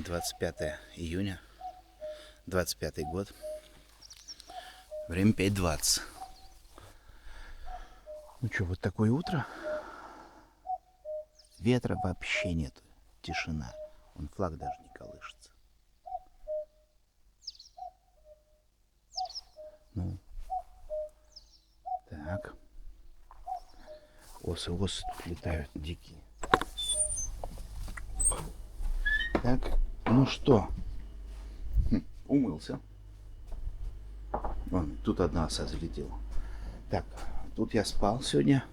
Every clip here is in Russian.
25 июня, 25 год. Время 5:20. Ну что, вот такое утро. Ветра вообще нет. Тишина. Он флаг даже не колышется. Ну. Так. Осы тут летают дикие. Так, ну что? Умылся. Вон, тут одна оса залетела. Так, тут я спал сегодня.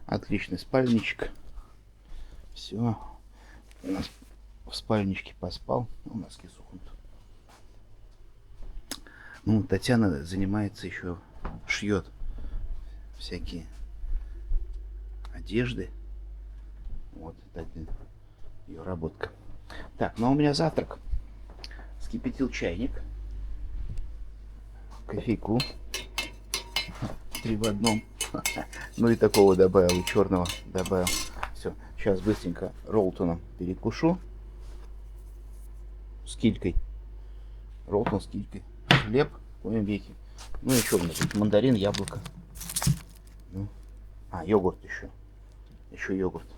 Отличный спальничек. Все. У нас в спальничке поспал. Носки сохнут. Ну, Татьяна занимается еще, шьет всякие одежды. Вот, это ее работка. Так, ну а у меня завтрак. Вскипятил чайник. Кофейку. 3 в одном. Ну и такого добавил, и черного добавил. Все, сейчас быстренько Ролтоном перекушу. С килькой. Ролтон с килькой. Хлеб в коем веке. Ну и что у меня тут? Мандарин, яблоко. Ну. А, йогурт еще. Еще йогурт.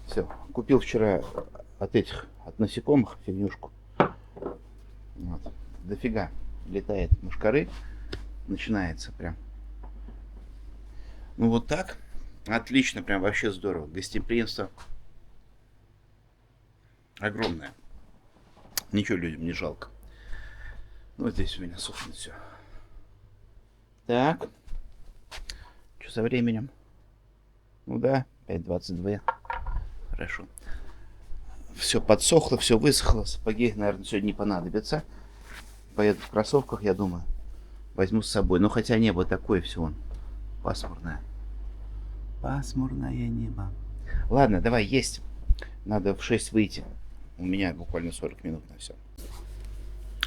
Все. Купил вчера от насекомых фигнюшку. Вот. Дофига летает мушкары. Начинается прям. Ну вот так. Отлично, прям вообще здорово. Гостеприимство огромное. Ничего людям не жалко. Ну, вот здесь у меня сохнет все. Так. Что со временем? Ну да, 5:22. Хорошо. Все подсохло, все высохло. Сапоги, наверное, сегодня не понадобятся. Поеду в кроссовках, я думаю. Возьму с собой. Но хотя небо такое все вон. Пасмурное. Пасмурное небо. Ладно, давай есть. Надо в 6 выйти. У меня буквально 40 минут на все.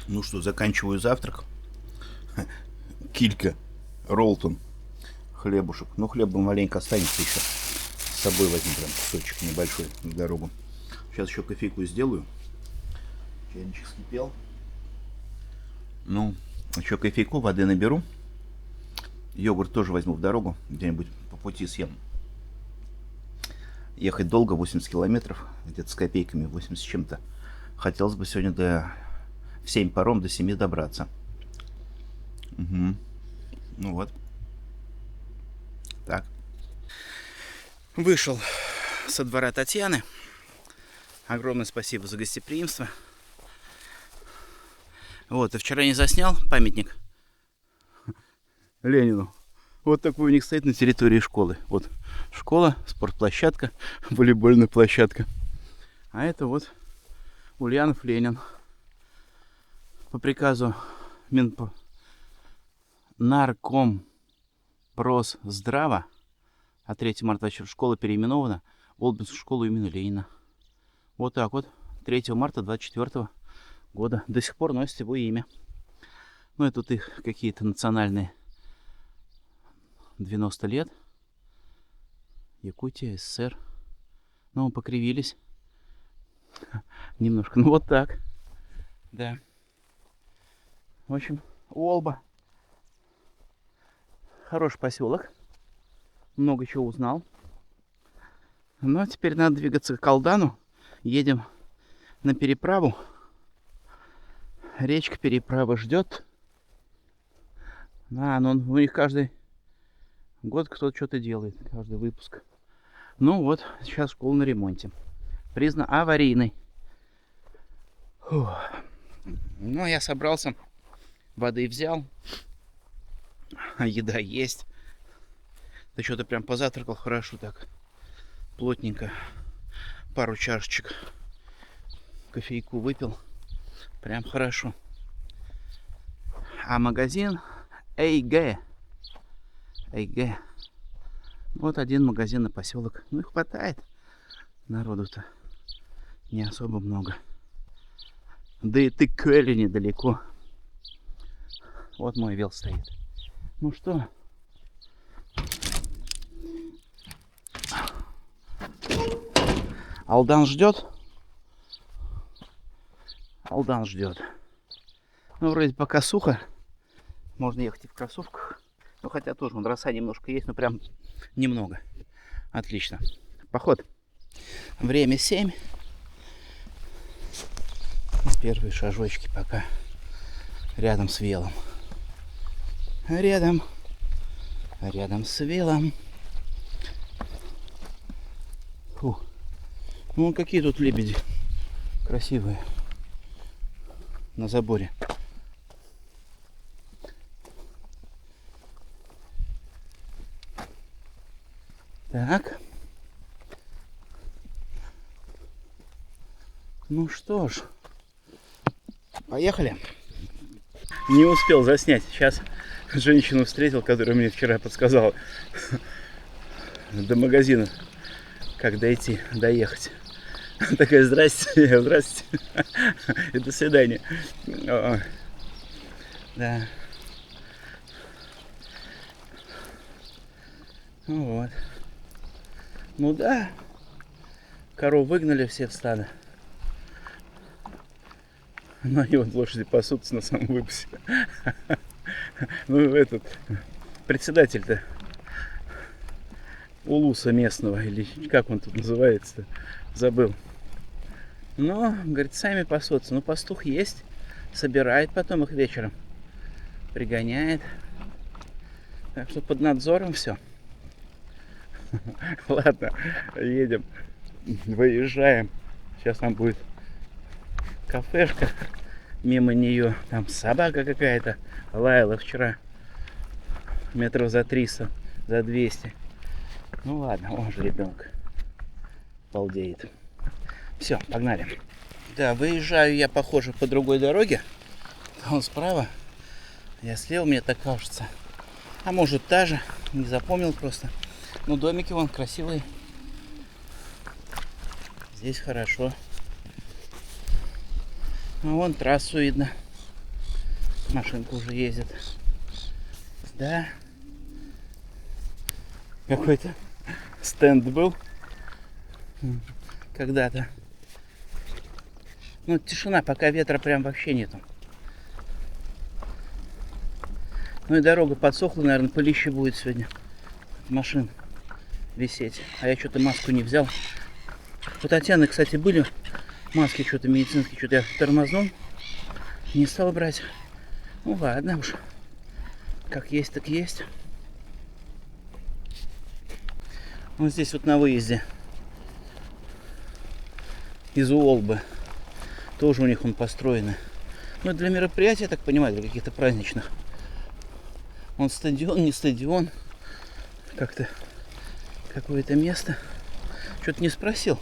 Ну что, заканчиваю завтрак. Килька, Ролтон, хлебушек. Ну, хлеба маленько останется еще. С собой возьму прям кусочек небольшой на дорогу. Сейчас еще кофейку сделаю. Чайничек вскипел. Ну, еще кофейку, воды наберу. Йогурт тоже возьму в дорогу. Где-нибудь по пути съем. Ехать долго, 80 километров. Где-то с копейками, 80 с чем-то. Хотелось бы сегодня в 7 паром до 7 добраться. Угу. Ну вот. Так. Вышел со двора Татьяны. Огромное спасибо за гостеприимство. Вот, и вчера не заснял памятник Ленину. Вот такой у них стоит на территории школы. Вот школа, спортплощадка, волейбольная площадка. А это вот Ульянов Ленин. По приказу Наркомпросздрава от 3 марта школа переименована в Олбинскую школу имени Ленина. Вот так вот. 3 марта 24 года. До сих пор носит его имя. Ну, это тут их какие-то национальные 90 лет. Якутия, СССР. Ну, покривились. Немножко. Ну, вот так. Да. В общем, Олба. Хороший поселок. Много чего узнал. Ну, а теперь надо двигаться к Алдану. Едем на переправу. Речка переправа ждет. А, ну у них каждый год кто-то что-то делает. Каждый выпуск. Ну вот, сейчас школа на ремонте. Признан аварийной. Фух. Ну, я собрался. Воды взял. Еда есть. Да что-то прям позавтракал хорошо так. Плотненько. Пару чашечек кофейку выпил. Прям хорошо. А магазин ЭйГ. ЭйГ. Вот один магазин на поселок. Ну и хватает. Народу-то не особо много. Да и ты к Элли недалеко. Вот мой вел стоит. Ну что? Алдан ждет. Алдан ждет. Ну, вроде пока сухо. Можно ехать и в кроссовках. Ну, хотя тоже, вон, роса немножко есть, но прям немного. Отлично. Поход. Время 7. Первые шажочки пока рядом с велом. Рядом с велом. Фу. Ну, какие тут лебеди красивые на заборе. Так. Ну что ж, поехали. Не успел заснять. Сейчас женщину встретил, которая мне вчера подсказала до магазина, как доехать. Такая: здрасте, здрасте. И до свидания. Да. Ну вот. Ну да. Коров выгнали все в стадо. Но они вот лошади пасутся на самом выпасе. Ну этот председатель-то улуса местного, или как он тут называется, забыл. Но, говорит, сами пасутся. Ну, пастух есть, собирает потом их вечером, пригоняет. Так что под надзором все. Ладно, едем, выезжаем. Сейчас там будет кафешка, мимо нее там собака какая-то лаяла вчера метров за 300, за 200. Ну ладно, он же ребенок балдеет. Все, погнали. Да, выезжаю я, похоже, по другой дороге. Он справа, я слева, мне так кажется. А может та же, не запомнил просто. Ну, домики вон красивые. Здесь хорошо. А вон трассу видно. Машинка уже ездит. Да. Какой-то стенд был когда-то. Ну, тишина, пока ветра прям вообще нету. Ну и дорога подсохла, наверное, пылище будет сегодня. Машин висеть. А я что-то маску не взял. У Татьяны, кстати, были маски что-то медицинские. Что-то я тормознул. Не стал брать. Ну ладно уж. Как есть, так есть. Вот здесь вот на выезде из Уолбы. Тоже у них он построен. Ну, для мероприятий, я так понимаю, для каких-то праздничных. Он стадион, не стадион. Как-то какое-то место. Что-то не спросил.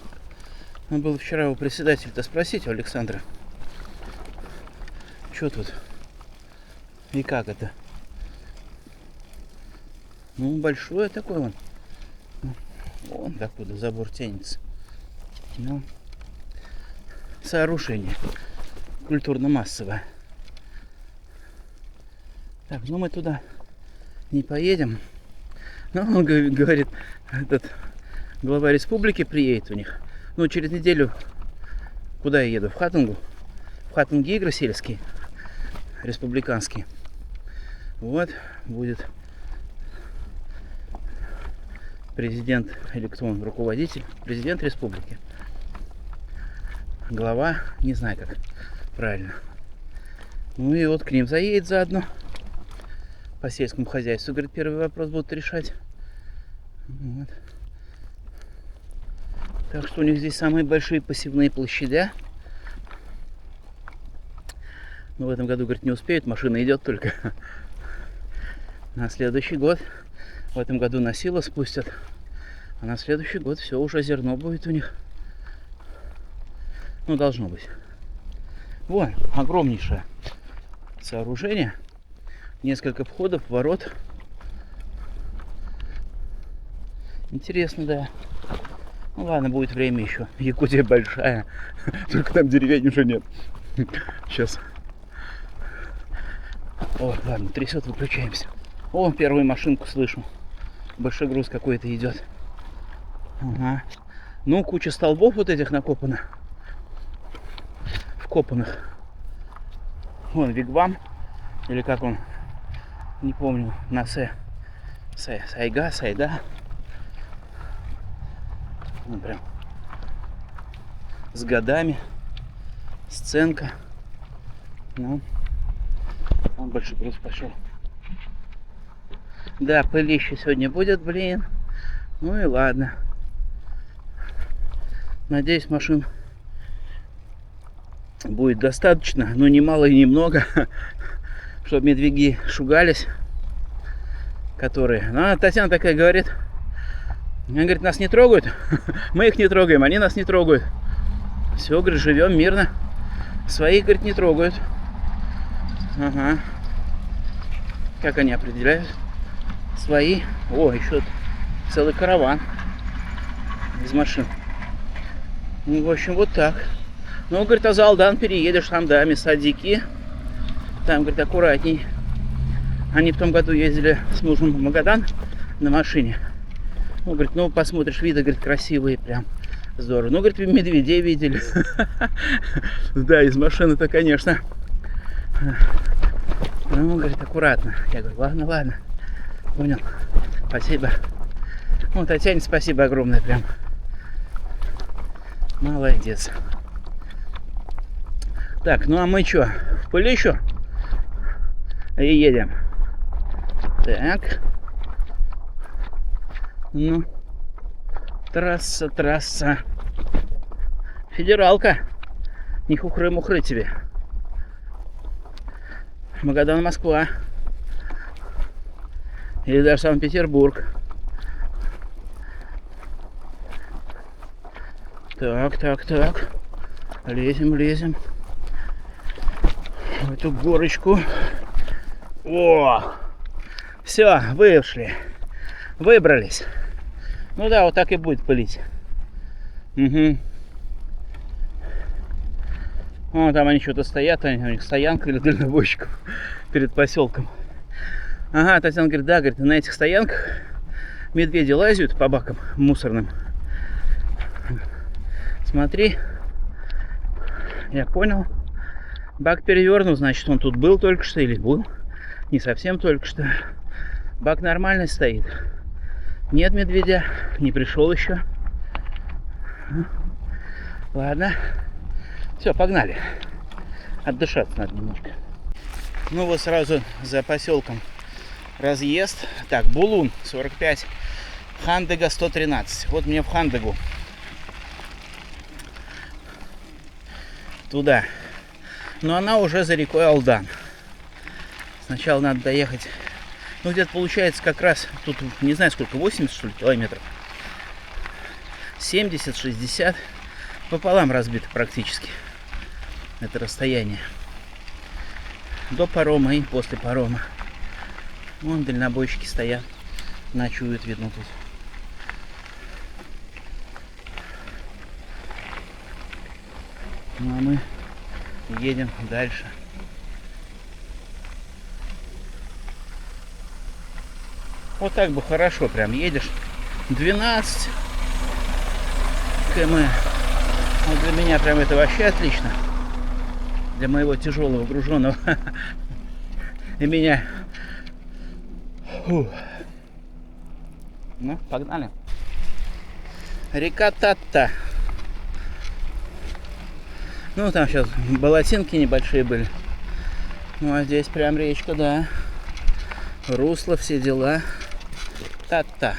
Он был вчера у председателя-то спросить, у Александра. Что тут? И как это? Ну, большое такое вон. Вон докуда забор тянется. Ну, сооружение культурно-массовое. Так, ну мы туда не поедем. Ну, он говорит, этот глава республики приедет у них. Ну, через неделю куда я еду? В Хатунгу. В Хатунге игры сельские, республиканские. Вот, будет президент, или кто он, руководитель, президент республики. Глава, не знаю как правильно. Ну и вот к ним заедет заодно. По сельскому хозяйству, говорит, первый вопрос будут решать. Вот. Так что у них здесь самые большие посевные площади. Но в этом году, говорит, не успеют, машина идет только. На следующий год, в этом году на силу спустят. А на следующий год все уже зерно будет у них. Ну, должно быть. Вон, огромнейшее сооружение. Несколько входов, ворот. Интересно, да. Ну ладно, будет время еще. Якутия большая. Только там деревень уже нет. Сейчас. О, ладно, трясет, выключаемся. О, первую машинку слышу. Большой груз какой-то идет. Ага. Ну, куча столбов вот этих накопано. Вкопанных. Вон Вигвам, или как он, не помню, на Сайда. Ну, прям с годами, сценка. Ну, он большой груз пошел. Да, пылище сегодня будет, блин. Ну и ладно. Надеюсь, машин будет достаточно, но не мало и не много, чтобы медвеги шугались, которые... Ну, Татьяна такая говорит, она говорит, нас не трогают, мы их не трогаем, они нас не трогают. Все, говорит, живем мирно. Своих, говорит, не трогают. Ага. Как они определяют? Свои. О, еще целый караван из машин. Ну, в общем, вот так. Ну, говорит, а за Алдан переедешь, там, да, места дикие. Там, говорит, аккуратней. Они в том году ездили с мужем в Магадан на машине. Ну, говорит, ну, посмотришь, виды, говорит, красивые прям. Здорово. Ну, говорит, медведей видели. Да, из машины-то, конечно. Ну, говорит, аккуратно. Я говорю, ладно, ладно. Понял. Спасибо. Ну, Татьяне спасибо огромное прям. Молодец. Так, ну а мы что, в пыли еще? И едем. Так. Ну. Трасса. Федералка. Не хухры-мухры тебе. Магадан, Москва. Или даже Санкт-Петербург. Так. Лезем. В эту горочку. О! Все, вышли. Выбрались. Ну да, вот так и будет пылить. Угу. Вон там они что-то стоят, у них стоянка для дальнобойщиков перед поселком. Ага, Татьяна говорит, да, говорит, на этих стоянках медведи лазят по бакам мусорным. Смотри, я понял. Бак перевернут, значит, он тут был только что или был. Не совсем только что. Бак нормально стоит. Нет медведя, не пришел еще. Ладно. Все, погнали. Отдышаться надо немножко. Ну вот сразу за поселком разъезд. Так, Булун 45, Хандега 113. Вот мне в Хандегу. Туда. Но она уже за рекой Алдан. Сначала надо доехать. Ну, где-то получается как раз, тут не знаю сколько, 80 что ли километров. 70, 60. Пополам разбито практически. Это расстояние. До парома и после парома. Вон дальнобойщики стоят. Ночуют, видно, тут. Ну, а мы едем дальше. Вот так бы хорошо прям едешь. 12 км. Вот для меня прям это вообще отлично. Для моего тяжелого груженного. И меня. Фу. Ну, погнали. Река Татта. Ну, там сейчас болотинки небольшие были. Ну, а здесь прям речка, да. Русло, все дела. Татта.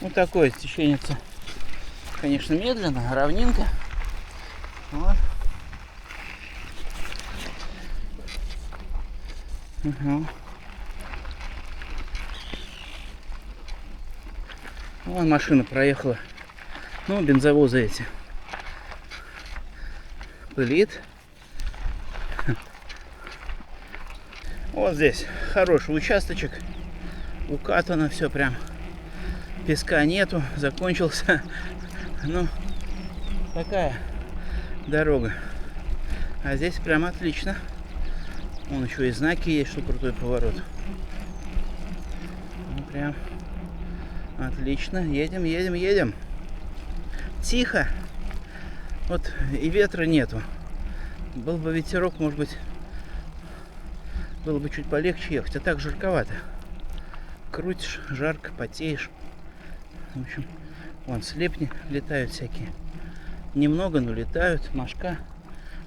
Ну, такое течение, конечно, медленно, равнинка. Вот. Угу. Вон машина проехала. Ну, бензовозы эти. Пылит. Вот здесь хороший участочек. Укатано все прям. Песка нету, закончился. Ну, такая дорога. А здесь прям отлично. Вон еще и знаки есть, что крутой поворот. Ну, прям отлично. Едем. Тихо. Вот и ветра нету. Был бы ветерок, может быть, было бы чуть полегче ехать. А так жарковато. Крутишь, жарко, потеешь. В общем, вон слепни летают всякие. Немного, но летают. Мошка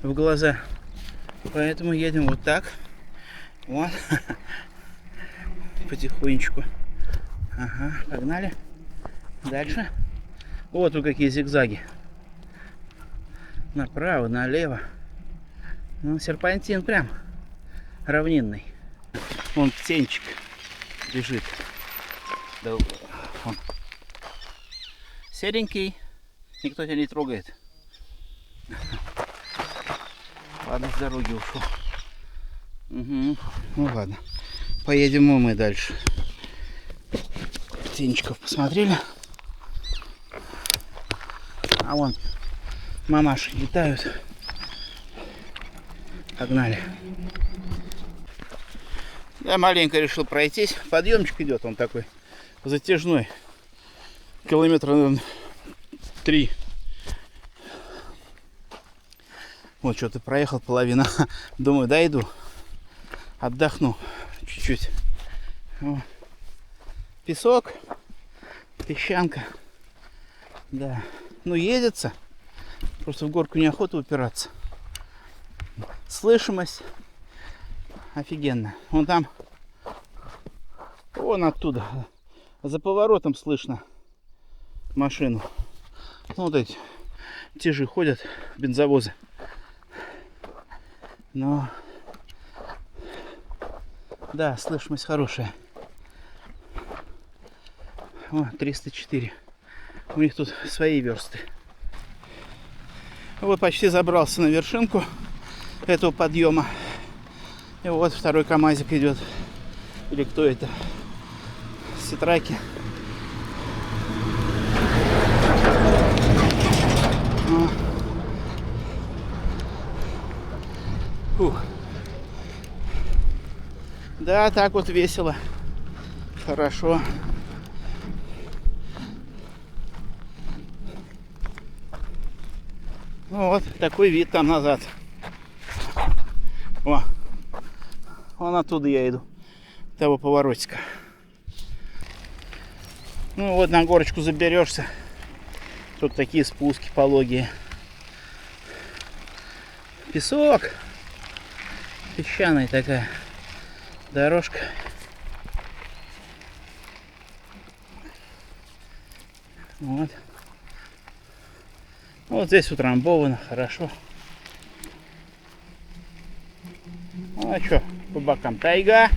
в глаза. Поэтому едем вот так. Вот. Потихонечку. Ага, погнали. Дальше. Вот тут какие зигзаги. Направо, налево. Ну, серпантин прям равнинный. Вон птенчик лежит. Да, вон. Серенький. Никто тебя не трогает. Ладно, с дороги ушел. Угу. Ну ладно. Поедем мы дальше. Птенчиков посмотрели. А вон мамаши летают. Погнали. Я маленько решил пройтись. Подъемчик идет, он такой затяжной. Километра, наверное, 3. Вот что-то проехал половина. Думаю, дойду. Отдохну чуть-чуть. Песок. Песчанка. Да. Ну, едется. Просто в горку неохота упираться. Слышимость офигенная. Вон там. Вон оттуда. За поворотом слышно машину. Ну, вот эти тяжи ходят, бензовозы. Но да, слышимость хорошая. О, 304. У них тут свои версты. Вот почти забрался на вершинку этого подъема. И вот второй КамАЗик идет. Или кто это? Ситраки. Фух. Да, так вот весело. Хорошо. Ну вот, такой вид там назад. О, вон оттуда я иду. Того поворотика. Ну вот на горочку заберешься. Тут такие спуски пологие. Песок. Песчаная такая дорожка. Вот. Вот здесь утрамбовано, хорошо. Ну а что, по бокам тайга.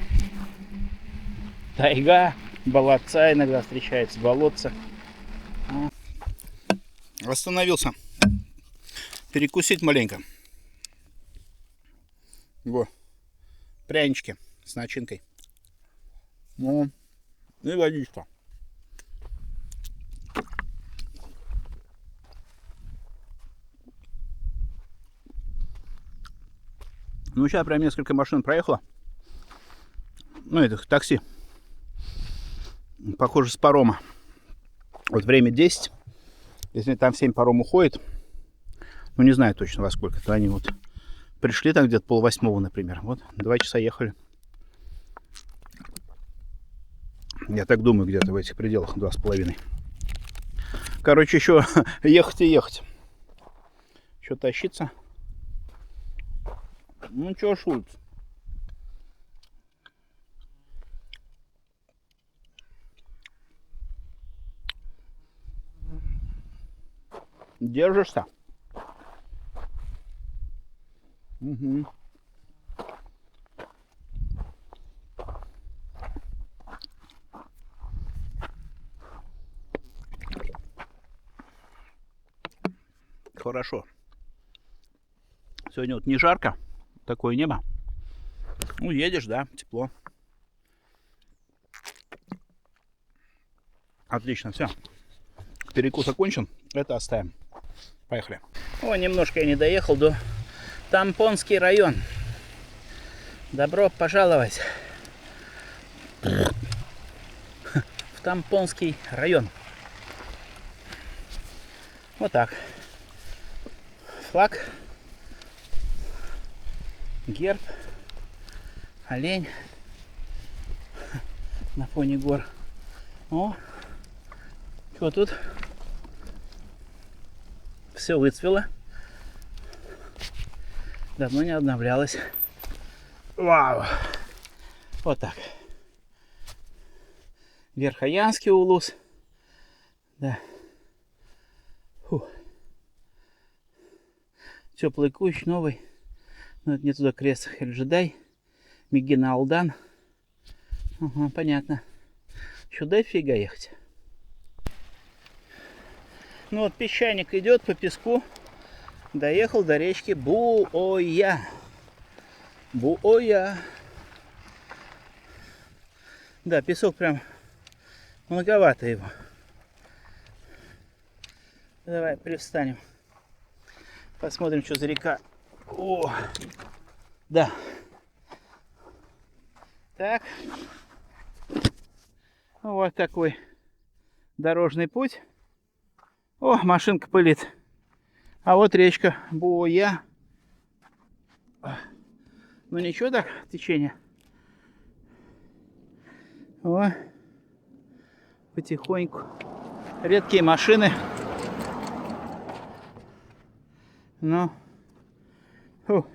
Тайга, болотца иногда встречается, болотца. Остановился. Перекусить маленько. Во. Прянички с начинкой. Ну, и водичка. Ну, сейчас прям несколько машин проехало. Ну, это такси. Похоже, с парома. Вот время 10. Если там 7 паром уходит. Ну, не знаю точно во сколько. То они вот пришли там где-то 7:30, например. Вот, 2 часа ехали. Я так думаю, где-то в этих пределах 2,5. Короче, еще ехать и ехать. Еще тащиться. Ну, чё, Шульц? Держишься? Угу. Хорошо. Сегодня вот не жарко. Такое небо. Ну, едешь, да, тепло. Отлично, все. Перекус окончен. Это оставим. Поехали. О, немножко я не доехал до Тампонский район. Добро пожаловать в Тампонский район. Вот так. флаг. Герб. Олень. На фоне гор. О, что тут? Все выцвело. Давно не обновлялось. Вау! Вот так. Верхоянский улус. Да. Фу. Теплый кущ, новый. Но это не туда крест Эльджедай. Мегина Алдан. Ага, понятно. Сюда фига ехать. Ну вот песчаник идет по песку. Доехал до речки Буоя. Буоя. Да, песок прям многовато его. Давай привстанем. Посмотрим, что за река. О, да. Так. Вот такой дорожный путь. О, машинка пылит. А вот речка Буоя. Ну ничего так, течение. О, потихоньку. Редкие машины. Ну. Фу.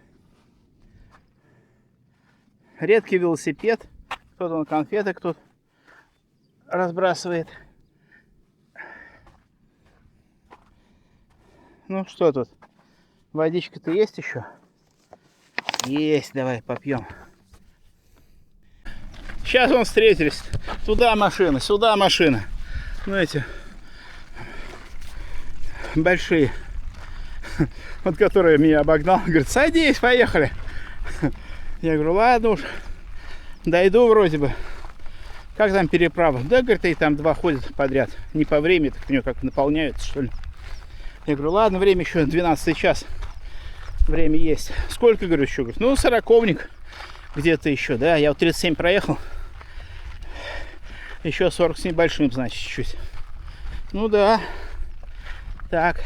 Редкий велосипед. Кто-то он конфеты кто-то разбрасывает. Ну что тут? Водичка-то есть еще? Есть, давай попьем. Сейчас вон встретились. Туда машина, сюда машина. Ну эти большие. Вот который меня обогнал. Говорит, садись, поехали. Я говорю, ладно уж. Дойду вроде бы. Как там переправа? Да, говорит, и там два ходят подряд. Не по времени, так у него как наполняются, что ли. Я говорю, ладно, время еще 12 час. Время есть. Сколько, говорю, еще? Говорит, ну, 40-ник где-то еще, да. Я вот 37 проехал. Еще 40 с небольшим, значит, чуть-чуть. Ну, да. Так.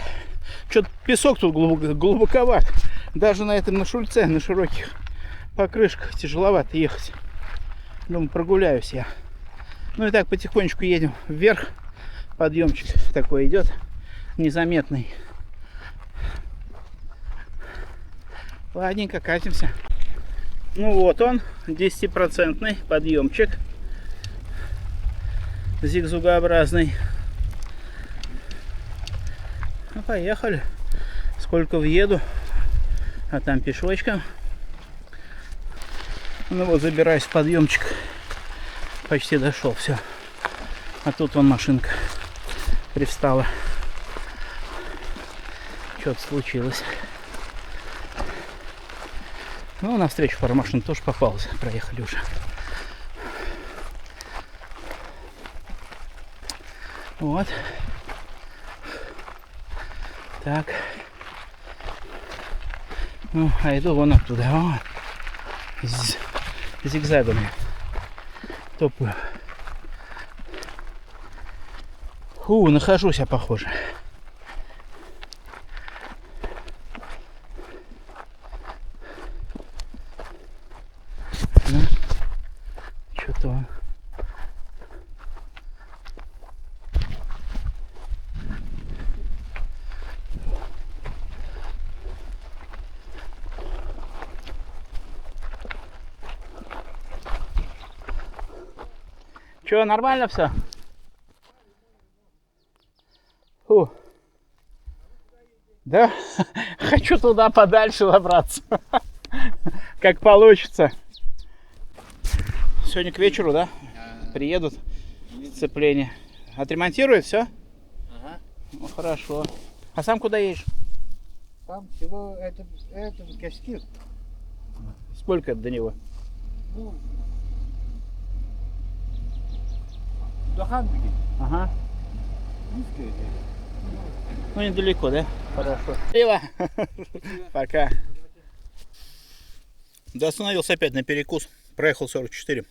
Что-то песок тут глубоковат. Даже на этом, на шульце, на широких покрышках тяжеловато ехать. Думаю, прогуляюсь я. Ну и так потихонечку едем вверх. Подъемчик такой идет. Незаметный. Ладненько, катимся. Ну вот он, 10% подъемчик. Зигзагообразный. Ну, поехали. Сколько въеду. А там пешочком. Ну вот, забираюсь в подъемчик. Почти дошел, все. А тут вон машинка привстала. Что-то случилось. Ну, навстречу пара машин тоже попалась. Проехали уже. Вот. Так. Ну, а иду вон оттуда. О, зигзагами. Топаю. Нахожусь я, похоже. Ну, что-то он. Че, нормально все? Фу. Да? Хочу туда подальше забраться. Как получится. Сегодня к вечеру, да? Приедут сцепление. Отремонтируют все? Ага. Ну хорошо. А сам куда едешь? Там всего это Кашкир. Сколько это до него? Ну, до Ханбиги. Ага. Близко это. Ну недалеко, да? Хорошо. Спасибо. Пока. Да, остановился опять на перекус. Проехал 44.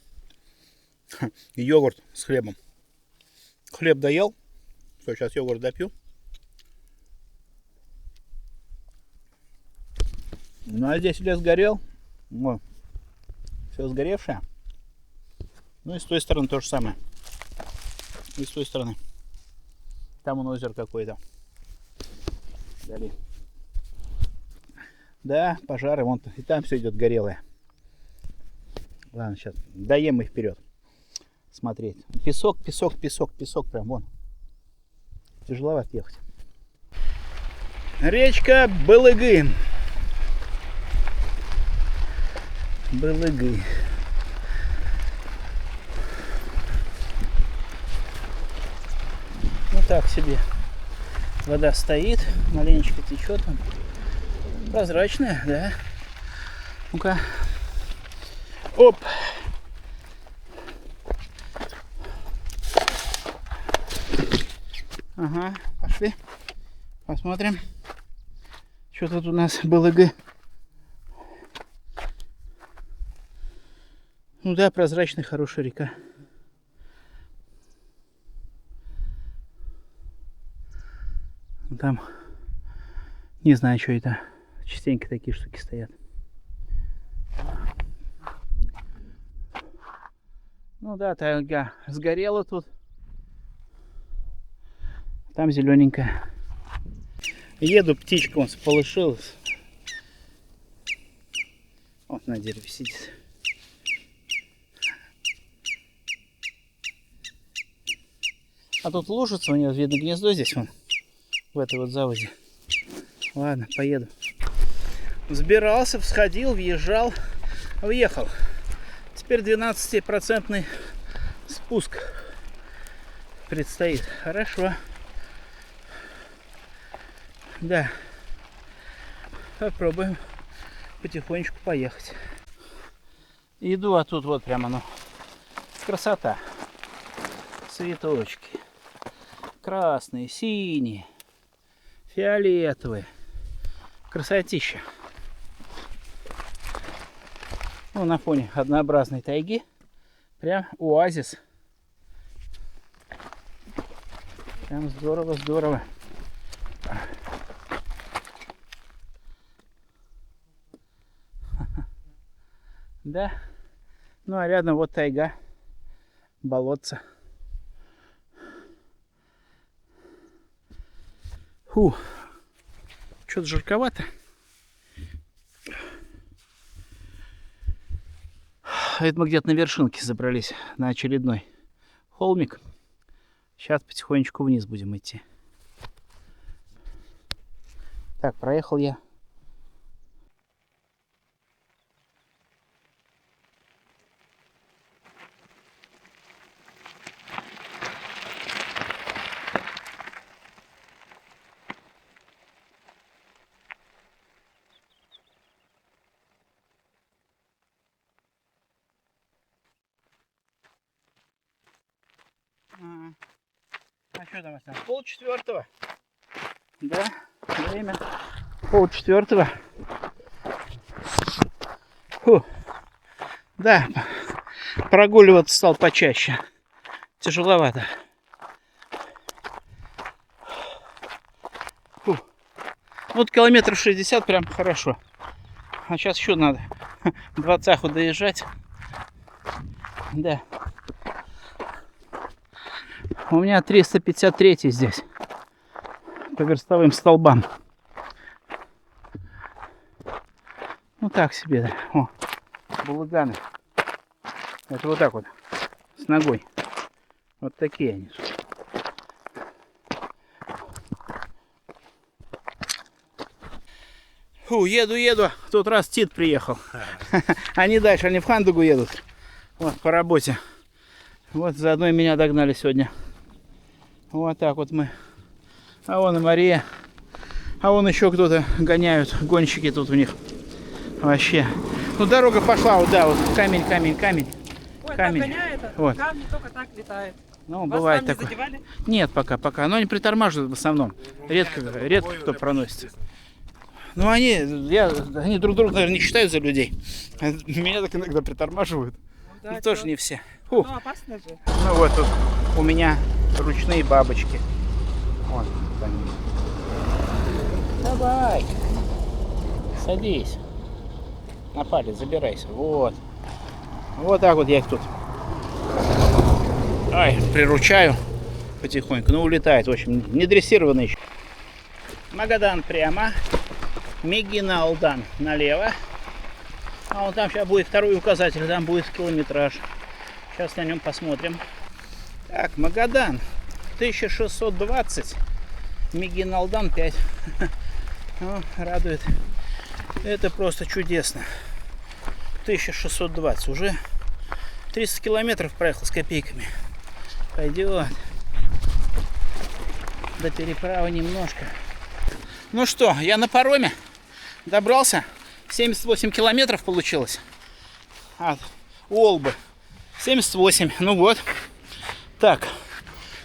Йогурт с хлебом. Хлеб доел. Все, сейчас йогурт допью. Ну а здесь лес горел. Вот. Все сгоревшее. Ну и с той стороны то же самое. И с той стороны. Там он озеро какое-то. Вдали. Да, пожары. Вон и там все идет горелое. Ладно, сейчас доем их вперед. Смотреть. Песок, песок, песок, песок. Прям вон. Тяжеловато ехать. Речка Балыгы. Балыгы. Ну так себе. Вода стоит, маленечко течет. Прозрачная, да. Ну-ка. Оп. Ага, пошли. Посмотрим. Что тут у нас Балыгы. Ну да, прозрачная, хорошая река. Там, не знаю, что это. Частенько такие штуки стоят. Ну да, тайга сгорела тут. Там зелененькая. Еду, птичка вон сполошилась. Вот на дереве сидит. А тут лужица, у него видно гнездо здесь вон. В этой вот заводе. Ладно, поеду. Взбирался, всходил, въезжал, въехал. Теперь 12% спуск предстоит. Хорошо. Да. Попробуем потихонечку поехать. Иду, а тут вот прямо, ну, красота. Цветочки. Красные, синие, фиолетовые. Красотища. Ну, на фоне однообразной тайги прям оазис. Прям здорово, здорово. Да. Ну а рядом вот тайга, болотца. Фу, что-то жарковато. Это мы где-то на вершинке забрались, на очередной холмик. Сейчас потихонечку вниз будем идти. Так, проехал я. А что там осталось? 3:30. Да, время 3:30. Фу. Да, прогуливаться стал почаще. Тяжеловато. Фу. Вот километров 60 прям хорошо. А сейчас еще надо 20 доезжать. Да. У меня 353 здесь. По верстовым столбам. Ну так себе, да. О, балаганы. Это вот так вот. С ногой. Вот такие они. Фу, еду. Тут раз Тит приехал. Они дальше, они в Хандугу едут. Вот, по работе. Вот, заодно и меня догнали сегодня. Вот так вот мы. А вон и Мария. А вон еще кто-то гоняют. Гонщики тут у них. Вообще. Ну, дорога пошла, вот, да, вот камень. Ой, Камень. так гоняет, Вот. камни только так летает. Ну, Вас бывает там не такое. задевали? Нет, пока. Но они притормаживают в основном. Редко кто проносится. Ну, они друг друга, наверное, не считают за людей. Меня так иногда притормаживают. Ну, да, Тоже чё? не все. Фу. Ну, опасно же. Ну вот тут у меня ручные бабочки. Вон они. Давай. Садись. На палец забирайся. Вот. Вот так вот я их тут. Ай, приручаю потихоньку. Ну, улетает, в общем, не дрессированный еще. Магадан прямо. Мегина Алдан налево. А вон там сейчас будет второй указатель, там будет километраж. Сейчас на нем посмотрим. Так, Магадан 1620. Мегина Алдан 5. О, радует. Это просто чудесно. 1620. Уже 300 километров проехал с копейками. Пойдет. До переправы немножко. Ну что, я на пароме добрался. 78 километров получилось от Олбы. 78. Ну вот. Так.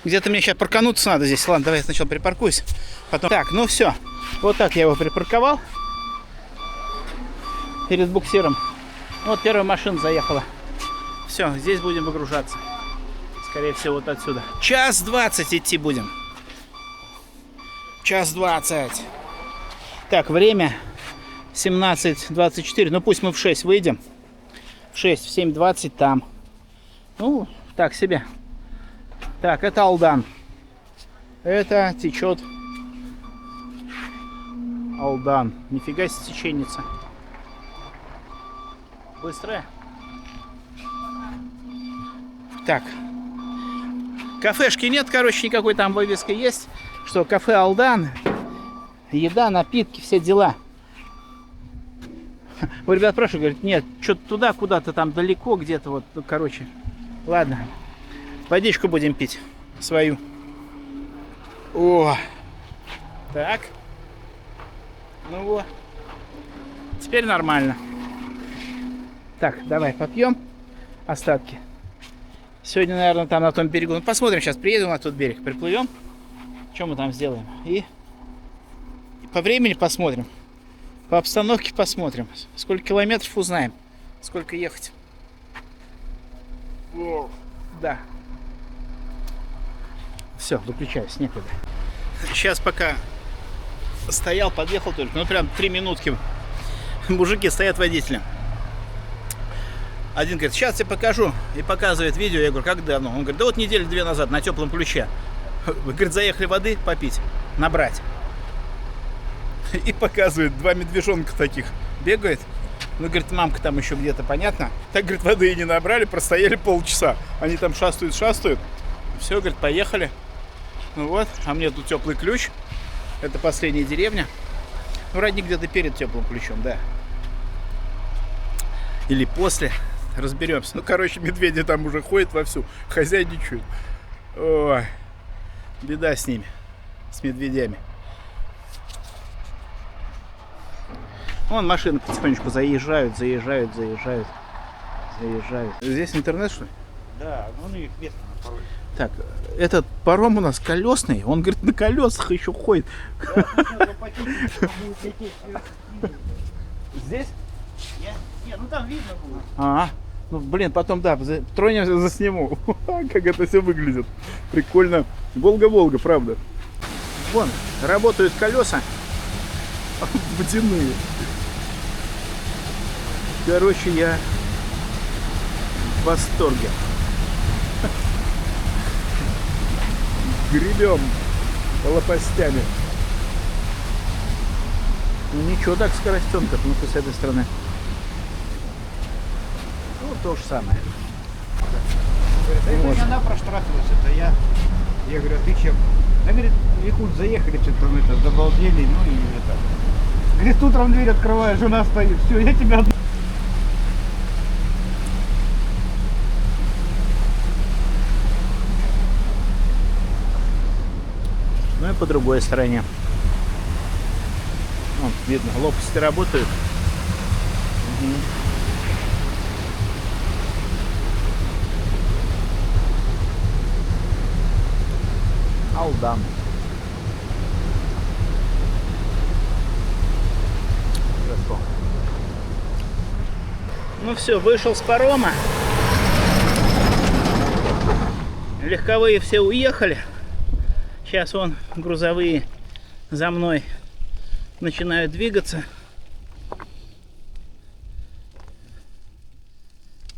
Где-то мне сейчас паркануться надо здесь. Ладно, давай я сначала припаркуюсь. Потом. Так, ну все. Вот так я его припарковал. Перед буксиром. Вот первая машина заехала. Все, здесь будем выгружаться. Скорее всего, вот отсюда. 1:20 идти будем. 1:20. Так, время 17:24. Ну пусть мы в 6 выйдем. В 6, в 7:20 там. Ну, так себе. Так, это Алдан. Это течет Алдан. Нифига себе теченица. Быстрая. Так. Кафешки нет, короче, никакой там вывески есть. Что кафе Алдан. Еда, напитки, все дела. У ребят спрашивают, говорят, нет, что-то туда, куда-то там далеко, где-то вот, ну, короче. Ладно. Водичку будем пить. Свою. О. Так. Ну вот. Теперь нормально. Так, давай попьем остатки. Сегодня, наверное, там на том берегу. Ну, посмотрим сейчас, приедем на тот берег, приплывем. Что мы там сделаем? И по времени посмотрим. По обстановке посмотрим. Сколько километров узнаем. Сколько ехать. Да. Все, выключаюсь, некогда. Сейчас пока стоял, подъехал только. Ну прям 3 минутки. Мужики стоят водителем. Один говорит, сейчас я покажу. И показывает видео. Я говорю, как давно? Он говорит, да вот недели-две назад на теплом ключе. Говорит, заехали воды попить, набрать. И показывает, 2 медвежонка таких бегает. Ну, говорит, мамка там еще где-то, понятно? Так, говорит, воды и не набрали, простояли полчаса. Они там шастают. Все, говорит, поехали. Ну вот, а мне тут теплый ключ. Это последняя деревня. Ну, родник где-то перед теплым ключом, да. Или после. Разберемся. Ну, короче, медведи там уже ходят вовсю. Хозяйничают. Ой. Беда с ними. С медведями. Вон машины потихонечку заезжают. Здесь интернет, что ли? Да, он их вес на пароме. Так, этот паром у нас колесный. Он, говорит, на колесах еще ходит. Здесь? Не, ну там видно будет. Ага. Ну, блин, потом, да, тронемся, засниму. Как это все выглядит. Прикольно. Волга-Волга, правда. Вон, работают колеса. Водяные. Короче, я в восторге. Гребем лопастями. Ну ничего, так скоростенка. Ну-ка с этой стороны. Ну, то же самое. Говорит, да это не она проштрафилась, это я. Я говорю, а ты чем? Она говорит, Якут, заехали, что-то там это, забалдели, ну и это. Говорит, утром дверь открываю, жена стоит, все, я тебя... Ну и по другой стороне. Вон, видно, лопасти работают. Угу. Алдан. Хорошо. Ну все, вышел с парома. Легковые все уехали. Сейчас вон грузовые за мной начинают двигаться.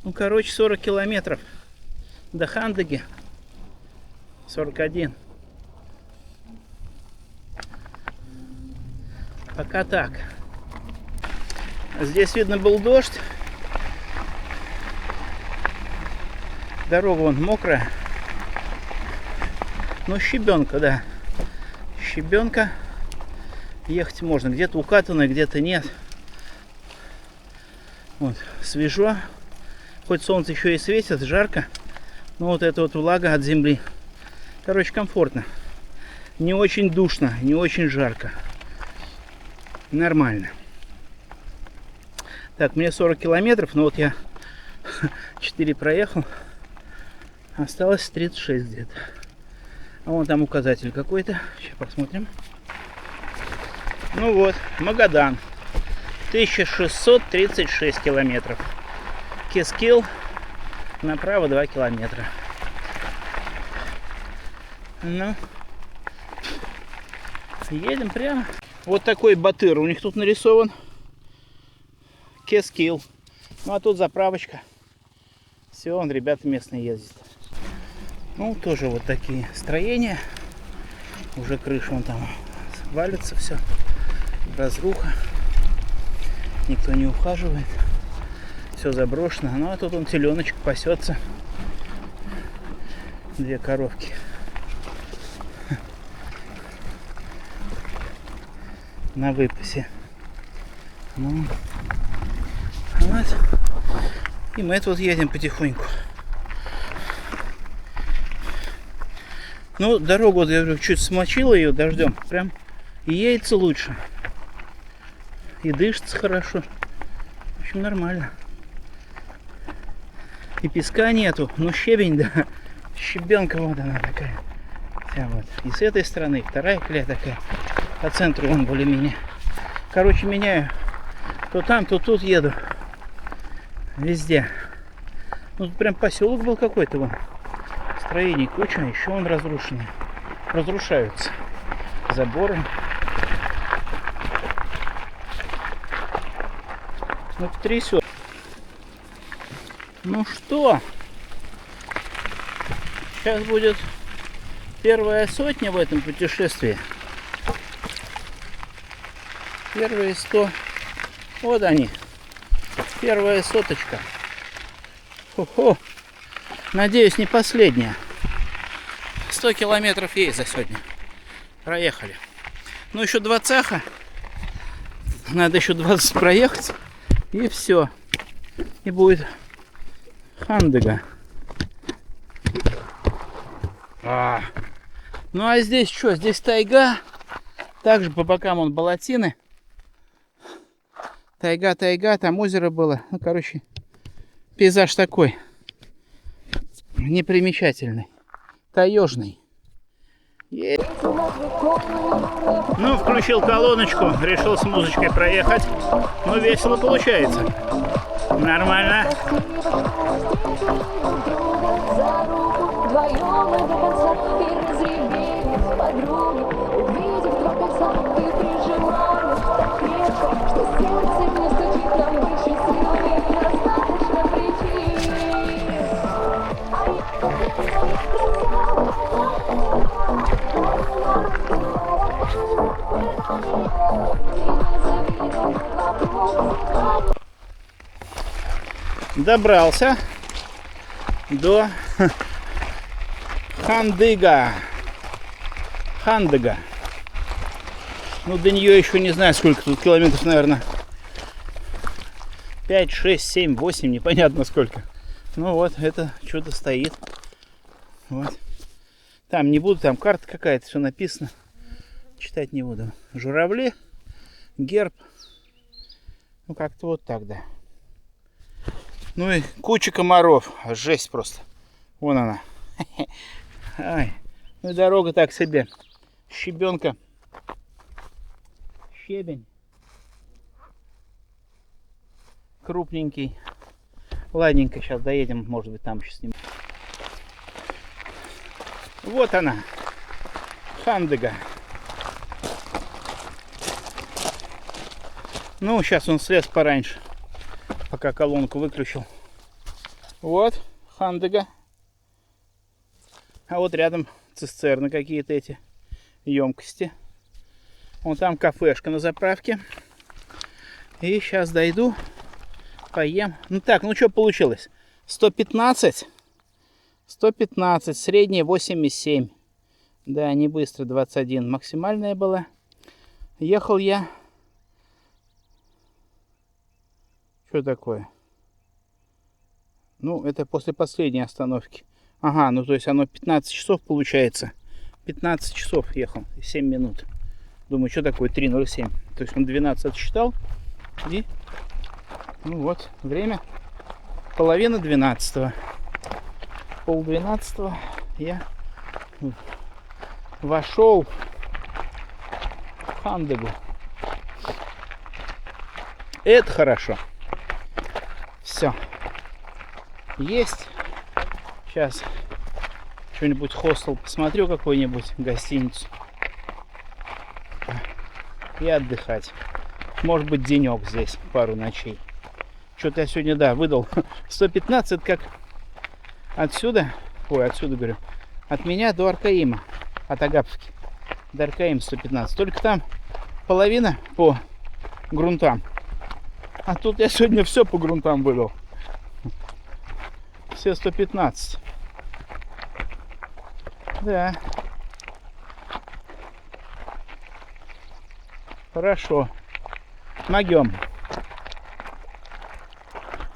Ну, короче, 40 километров до Хандыги. 41. Пока так. Здесь видно был дождь. Дорога вон мокрая. Ну, щебенка, да. Щебенка. Ехать можно. Где-то укатано, где-то нет. Вот, свежо. Хоть солнце еще и светит, жарко. Но вот это вот влага от земли. Короче, комфортно. Не очень душно, не очень жарко. Нормально. Так, мне 40 километров, но вот я 4 проехал. Осталось 36 где-то. А вон там указатель какой-то. Сейчас посмотрим. Ну вот, Магадан. 1636 километров. Кескил. Направо 2 километра. Ну, едем прямо. Вот такой батыр у них тут нарисован. Кескил. Ну, а тут заправочка. Все, он, ребята местные ездят. Ну, тоже вот такие строения. Уже крыша вон там валится все. Разруха. Никто не ухаживает. Все заброшено. Ну, а тут он теленочек пасется. 2 коровки. На выпасе. Ну, вот. И мы тут едем потихоньку. Ну, дорогу, вот, я говорю, чуть смочила ее дождем. Прям и едется лучше. И дышится хорошо. В общем, нормально. И песка нету, но щебень, да. Щебенка вот она такая. Вся вот. И с этой стороны вторая колея такая. По центру вон более-менее. Короче, меняю. То там, то тут еду. Везде. Ну, тут прям поселок был какой-то вон. Строений куча, еще он разрушенный. Разрушаются. Заборы. Ну, трясет. Ну что? Сейчас будет первая сотня в этом путешествии. Первые 100. Вот они. Первая соточка. Хо-хо. Надеюсь, не последняя. 100 километров есть за сегодня. Проехали. Ну, еще 2 цеха. Надо еще 20 проехать. И все. И будет Хандыга. Ну, а здесь что? Здесь тайга. Также по бокам вон болотины. Тайга, тайга. Там озеро было. Ну, короче, пейзаж такой. Непримечательный. Таежный. Ну, включил колоночку. Решил с музычкой проехать. Ну, весело получается. Нормально. Добрался до Хандыга. Хандыга. Ну, до нее еще не знаю, сколько тут километров, наверное. 5, 6, 7, 8, непонятно сколько. Ну вот, это что-то стоит. Вот. Там не буду, там карта какая-то, все написано. Читать не буду. Журавли, герб. Ну, как-то вот так, да. Ну и куча комаров. Жесть просто. Вон она. Ай. Ну и дорога так себе. Щебенка. Щебень. Крупненький. Ладненько, сейчас доедем. Может быть, там еще снимем. Вот она. Хандыга. Ну, сейчас он слез пораньше. Пока колонку выключил. Вот, Хандега. А вот рядом цистерны какие-то эти, емкости. Вон там кафешка на заправке. И сейчас дойду, поем. Ну так, ну что получилось? 115. 115, средняя 8,7. Да, не быстро, 21. Максимальная была. Ехал я... Что такое? Ну, это после последней остановки. Ага, ну то есть оно 15 часов получается. 15 часов ехал, 7 минут. Думаю, что такое 3:07? То есть он 12 отсчитал. И, ну вот, время половина 12. Пол 12 я вошел в Хандегу. Это хорошо. Все. Есть. Сейчас что-нибудь хостел посмотрю, какой-нибудь гостиницу. И отдыхать. Может быть, денек здесь, пару ночей. Что-то я сегодня, да, выдал 115, как отсюда, ой, отсюда говорю, от меня до Аркаима, от Агаповки до Аркаима 115. Только там половина по грунтам. А тут я сегодня все по грунтам выдал. Все 115. Да. Хорошо. Могем.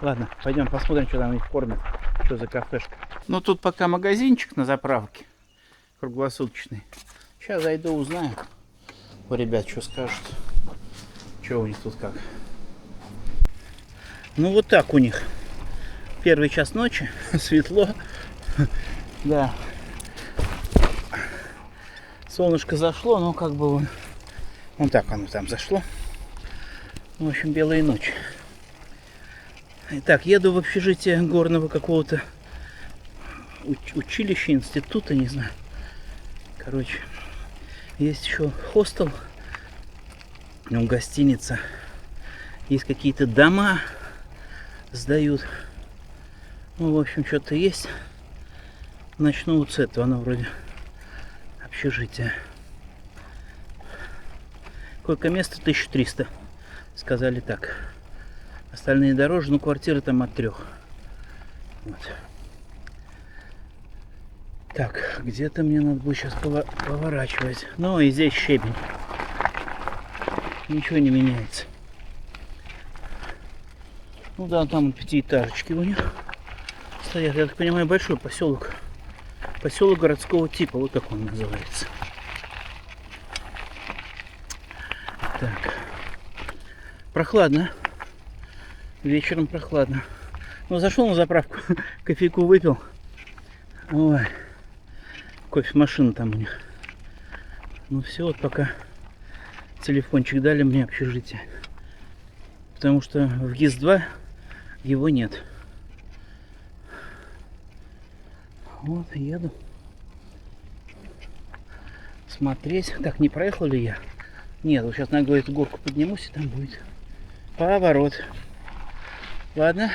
Ладно, пойдем посмотрим, что там их кормят. Что за кафешка. Ну тут пока магазинчик на заправке. Круглосуточный. Сейчас зайду, узнаю. У ребят что скажут. Что у них тут как. Ну вот так у них. Первый час ночи. Светло. Да. Солнышко зашло, но как бы вон так оно там зашло. В общем, белая ночь. Итак, еду в общежитие горного какого-то училища, института, не знаю. Короче, есть еще хостел, ну, гостиница. Есть какие-то дома сдают. Ну, в общем, что-то есть. Начну вот с этого, оно вроде общежитие. Койко-место 1300. Сказали так. Остальные дороже, но квартиры там от 3. Вот. Так, где-то мне надо будет сейчас поворачивать. Ну и здесь щебень. Ничего не меняется. Ну да, там пятиэтажечки у них стоят. Я так понимаю, большой поселок. Поселок городского типа, вот как он называется. Так. Прохладно. Вечером прохладно. Ну, зашел на заправку, кофейку выпил. Ой. Кофемашина там у них. Ну все, вот пока телефончик дали мне общежитие. Потому что в ГИС-2 его нет. Вот, еду. Смотреть. Так, не проехал ли я? Нет, вот сейчас на эту горку поднимусь, и там будет поворот. Ладно.